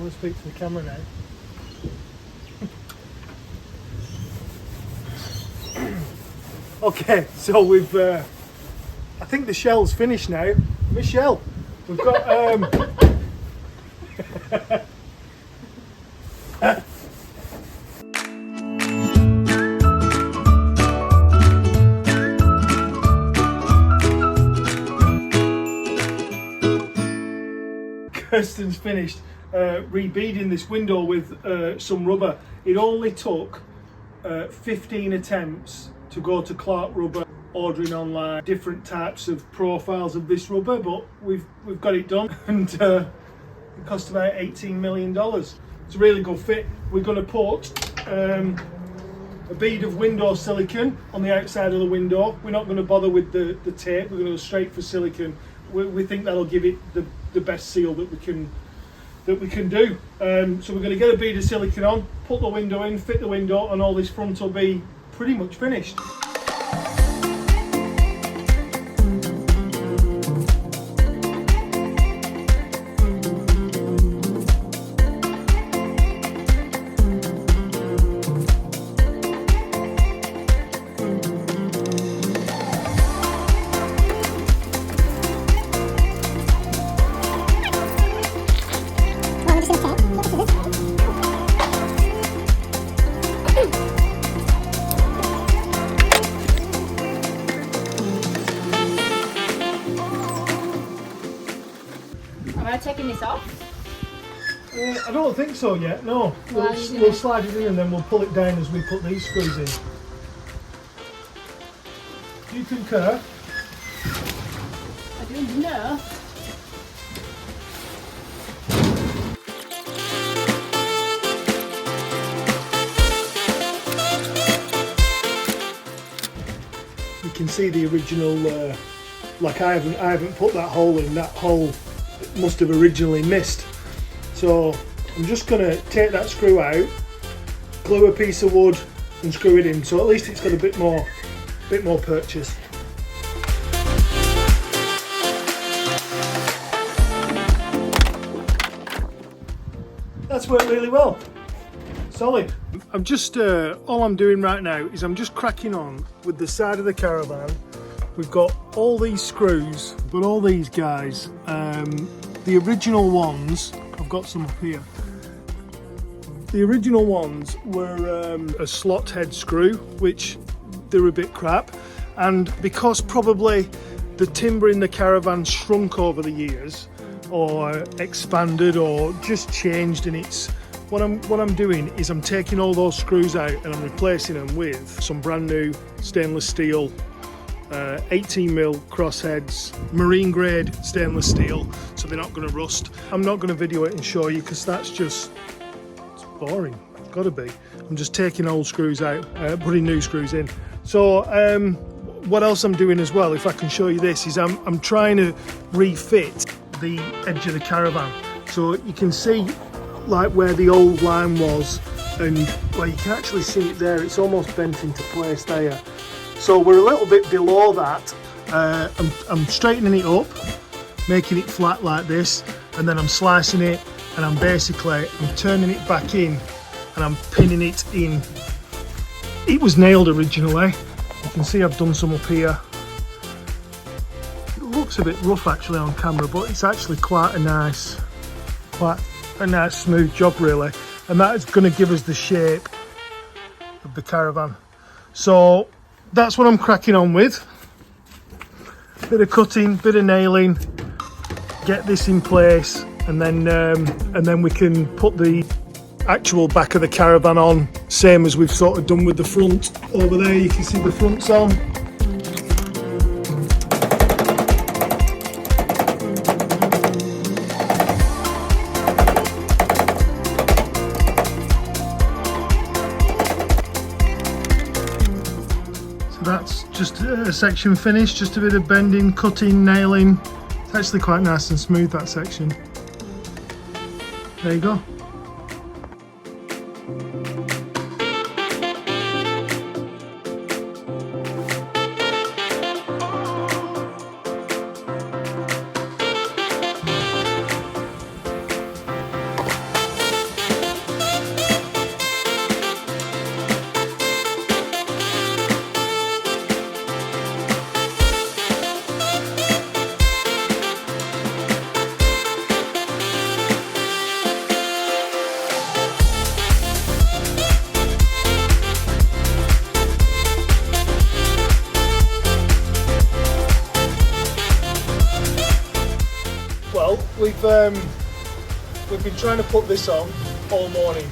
want to speak to the camera now. Okay, so we've I think the shell's finished now. Michelle, we've got Kirsten's finished rebeading this window with some rubber. It only took 15 attempts to go to Clark Rubber, ordering online different types of profiles of this rubber, but we've got it done, and it cost about $18 million. It's a really good fit. We're going to put a bead of window silicone on the outside of the window. We're not going to bother with the tape. We're going to go straight for silicone. We think that'll give it the best seal that we can do. So we're going to get a bead of silicone on, put the window in, fit the window, and all this front will be pretty much finished. Am I taking this off? I don't think so yet, no. We'll slide it in and then we'll pull it down as we put these screws in. Do you concur? I do know. You can see the original, like I haven't put that hole in. That hole must have originally missed. So I'm just going to take that screw out, glue a piece of wood and screw it in, so at least it's got a bit more purchase. That's worked really well. Solid. I'm just all I'm doing right now is I'm just cracking on with the side of the caravan. We've got all these screws, but all these guys, the original ones, I've got some up here. The original ones were a slot head screw, which they're a bit crap, and because probably the timber in the caravan shrunk over the years, or expanded, or just changed, and it's what I'm doing is I'm taking all those screws out and I'm replacing them with some brand new stainless steel 18mm crossheads, marine grade stainless steel, so they're not going to rust. I'm not going to video it and show you because it's boring. It's got to be. I'm just taking old screws out, putting new screws in. So what else I'm doing as well, if I can show you this, is I'm trying to refit the edge of the caravan. So you can see like where the old line was, and well, you can actually see it there. It's almost bent into place there. So we're a little bit below that. I'm straightening it up, making it flat like this, and then I'm slicing it, and I'm turning it back in, and I'm pinning it in. It was nailed originally. You can see I've done some up here. It looks a bit rough actually on camera, but it's actually quite a nice smooth job really, and that is going to give us the shape of the caravan. So that's what I'm cracking on with. Bit of cutting, bit of nailing, get this in place, and then we can put the actual back of the caravan on, same as we've sort of done with the front. Over there you can see the front's on. That's just a section finished, just a bit of bending, cutting, nailing. It's actually quite nice and smooth, that section. There you go. Well, we've been trying to put this on all morning.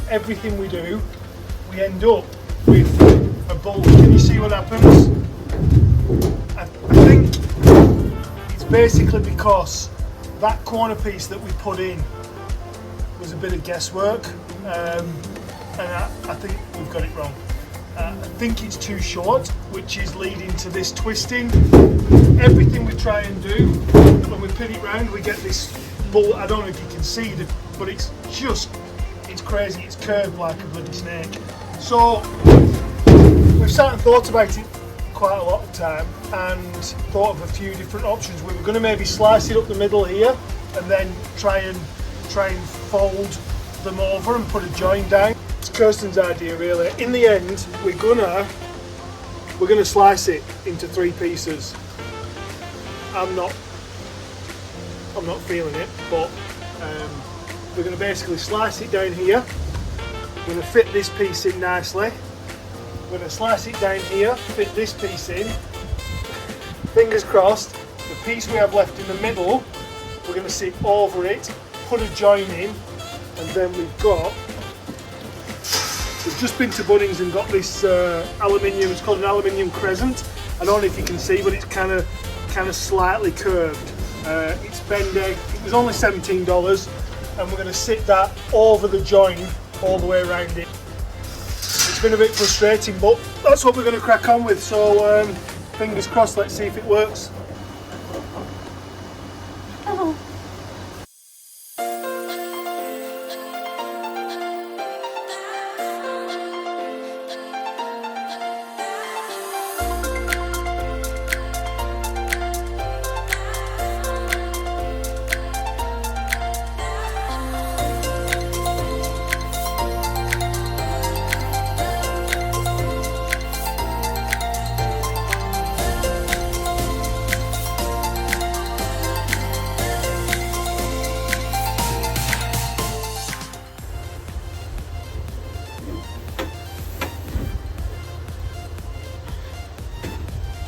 Everything we do, we end up with a bulge. Can you see what happens? I think it's basically because that corner piece that we put in was a bit of guesswork, and I think we've got it wrong. I think it's too short, which is leading to this twisting. Everything we try and do, when we pin it round, we get this bull. I don't know if you can see it, but it's crazy. It's curved like a bloody snake. So we've sat and thought about it quite a lot of time and thought of a few different options. We were going to maybe slice it up the middle here and then try and fold them over and put a join down. It's Kirsten's idea really. In the end, we're gonna slice it into 3 pieces. I'm not feeling it, but we're going to basically slice it down here. We're going to fit this piece in nicely. We're going to slice it down here, fit this piece in. Fingers crossed, the piece we have left in the middle, we're going to sit over it, put a join in, and then we've just been to Bunnings and got this aluminium. It's called an aluminium crescent. I don't know if you can see, but it's kind of slightly curved. It's bendy. It was only $17, and we're going to sit that over the join all the way around it. It's been a bit frustrating, but that's what we're going to crack on with. So fingers crossed. Let's see if it works. Oh.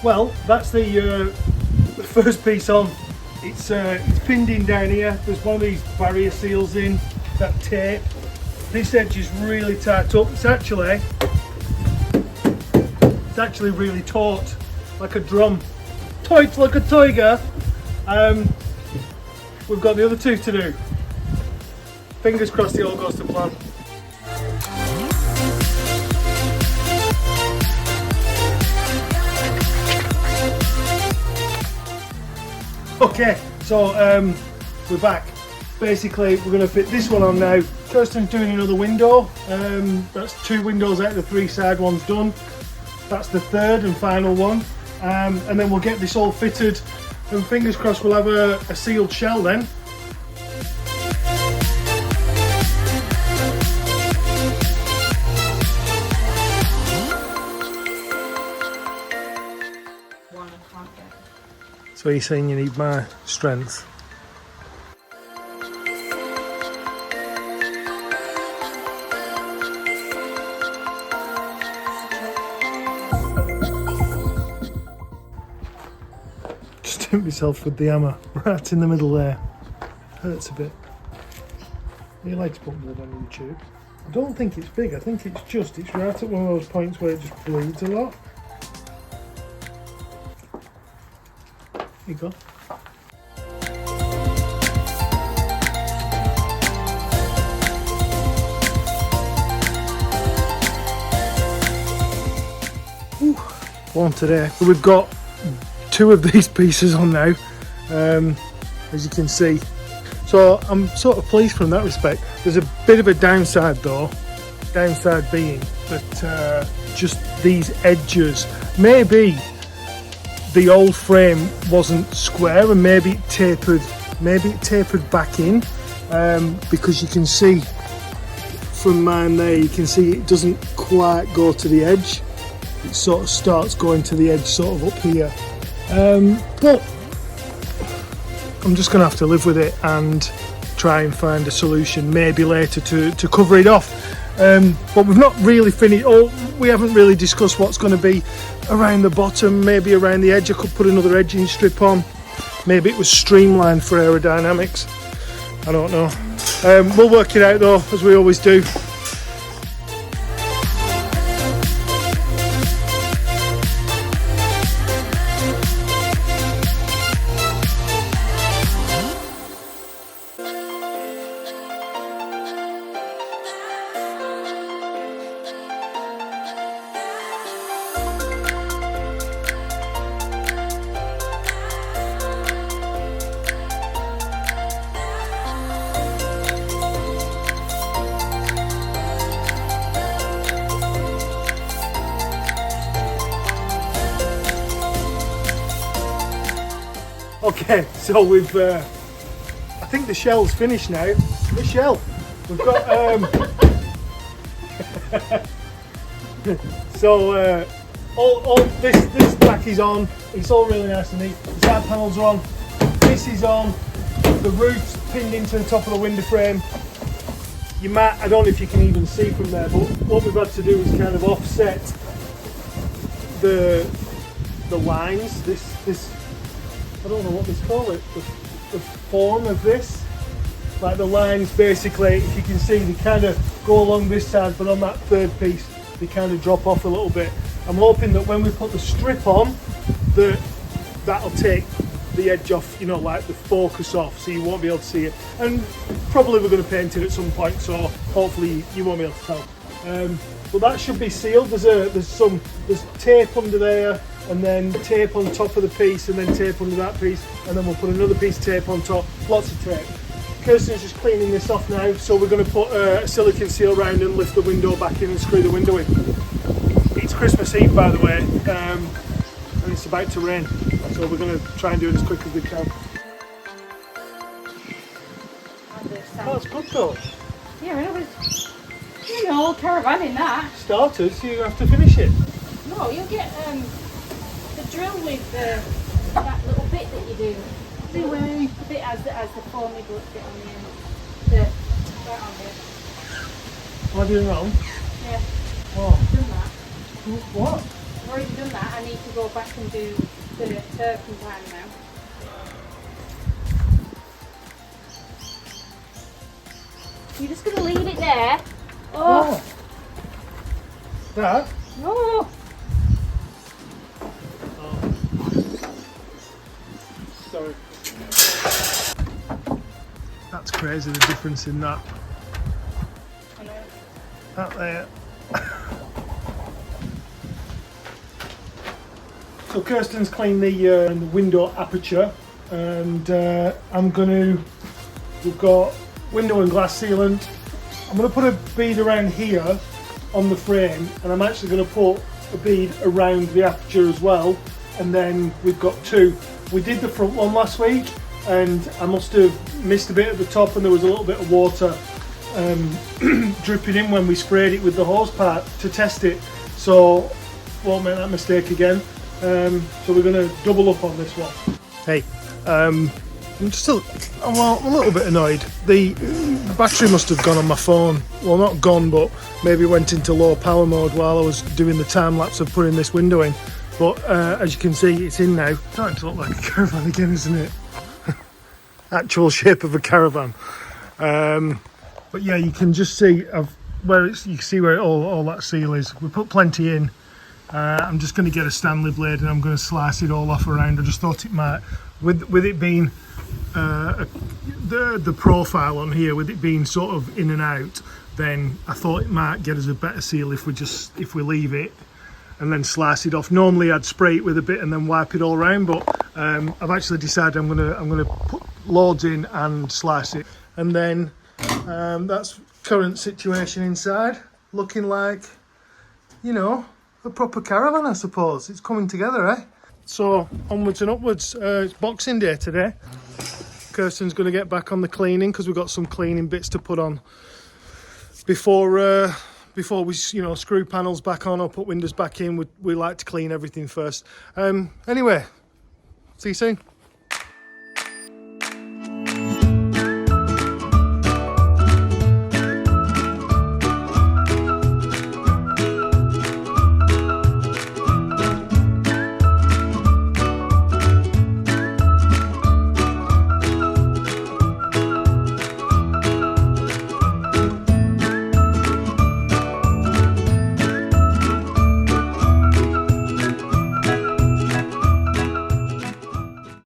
Well, that's the first piece on. It's pinned in down here. There's one of these barrier seals in, that tape. This edge is really tight up. It's actually really taut, like a drum. Tight like a tiger. We've got the other 2 to do. Fingers crossed it all goes to plan. Okay, so we're back. Basically, we're going to fit this one on now. Kirsten's doing another window. That's 2 windows out of the 3 side ones done. That's the 3rd and final one. And then we'll get this all fitted. And fingers crossed we'll have a sealed shell then. So you're saying you need my strength? Just hit myself with the hammer right in the middle there. Hurts a bit. You like to put blood on YouTube? I don't think it's big. I think it's right at one of those points where it just bleeds a lot. Here you go. Ooh, one today. We've got 2 of these pieces on now, as you can see. So I'm sort of pleased from that respect. There's a bit of a downside though. Downside being that just these edges, maybe the old frame wasn't square and maybe it tapered back in, because you can see from mine there, you can see it doesn't quite go to the edge. It sort of starts going to the edge sort of up here. But I'm just going to have to live with it and try and find a solution maybe later to cover it off. But we've not really finished, we haven't really discussed what's going to be around the bottom, maybe around the edge. I could put another edging strip on. Maybe it was streamlined for aerodynamics. I don't know. We'll work it out though, as we always do. Okay, so we've, I think the shell's finished now. The shell. We've got, so all this back is on. It's all really nice and neat. The side panels are on. This is on. The roof's pinned into the top of the window frame. You might, I don't know if you can even see from there, but what we've had to do is kind of offset the lines. This. I don't know what they call it, the form of this. Like the lines basically, if you can see, they kind of go along this side, but on that third piece, they kind of drop off a little bit. I'm hoping that when we put the strip on, that'll take the edge off, you know, like the focus off, so you won't be able to see it. And probably we're going to paint it at some point, so hopefully you won't be able to tell. But that should be sealed. There's tape under there, and then tape on top of the piece, and then tape under that piece, and then we'll put another piece of tape on top. Lots of tape. Kirsten's just cleaning this off now, so we're going to put a silicone seal around and lift the window back in and screw the window in. It's Christmas Eve, by the way, and it's about to rain, so we're going to try and do it as quick as we can. Oh, that's good though. Yeah, it was, you know, caravan in that. Starters, you have to finish it. No, you'll get the drill with that little bit that you do. The bit as the foamy bit on the end. Right on here. Am I doing wrong? Yeah. Oh. I've done that. What? I've already done that. I need to go back and do the turpentine now. You're just going to leave it there. Oh. That? No. Sorry. That's crazy, the difference in that. I know. That there. So Kirsten's cleaned the window aperture, and we've got window and glass sealant. I'm going to put a bead around here on the frame, and I'm actually going to put a bead around the aperture as well, and then we've got two. We did the front one last week, and I must have missed a bit at the top, and there was a little bit of water dripping in when we sprayed it with the hose part to test it, so won't make that mistake again. So we're going to double up on this one. Hey, I'm a little bit annoyed. The battery must have gone on my phone. Well, not gone, but maybe went into low power mode while I was doing the time lapse of putting this window in. But as you can see, it's in now. It's starting to look like a caravan again, isn't it? Actual shape of a caravan. But yeah, you can just see you can see where all that seal is. We put plenty in. I'm just going to get a Stanley blade and I'm going to slice it all off around. I just thought it might, with it being the profile on here, with it being sort of in and out, then I thought it might get us a better seal if we leave it and then slice it off. Normally I'd spray it with a bit and then wipe it all around, but I've actually decided I'm gonna put loads in and slice it, and then that's current situation inside, looking like, you know, a proper caravan, I suppose. It's coming together, eh? So onwards and upwards. It's Boxing Day today. Kirsten's going to get back on the cleaning because we've got some cleaning bits to put on before we, you know, screw panels back on or put windows back in. We like to clean everything first. Anyway, see you soon.